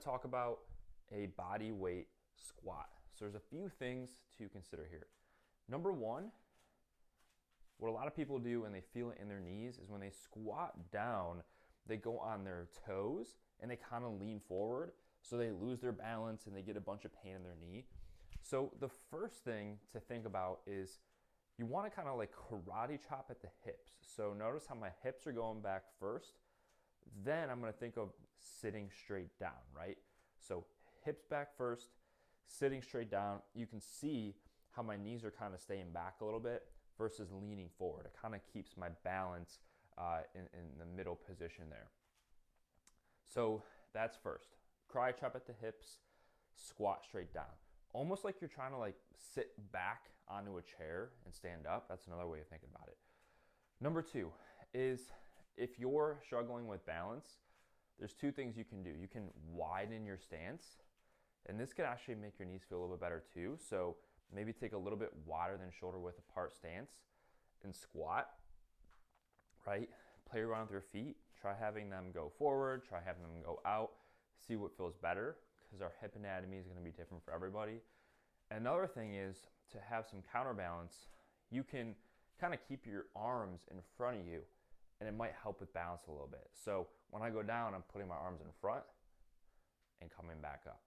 talk about a body weight squat. So there's a few things to consider here. Number one, what a lot of people do when they feel it in their knees is when they squat down, they go on their toes and they kind of lean forward. So they lose their balance and they get a bunch of pain in their knee. So the first thing to think about is you want to kind of like karate chop at the hips. So notice how my hips are going back first. Then I'm going to think of sitting straight down, right? So hips back first, sitting straight down. You can see how my knees are kind of staying back a little bit versus leaning forward. It kind of keeps my balance in the middle position there. So that's first. Karate chop at the hips, squat straight down. Almost like you're trying to like sit back onto a chair and stand up. That's another way of thinking about it. Number two is if you're struggling with balance, there's two things you can do. You can widen your stance, and this can actually make your knees feel a little bit better too. So maybe take a little bit wider than shoulder width apart stance and squat, right? Play around with your feet. Try having them go forward, try having them go out, see what feels better because our hip anatomy is going to be different for everybody. Another thing is to have some counterbalance. You can kind of keep your arms in front of you and it might help with balance a little bit. So when I go down, I'm putting my arms in front and coming back up.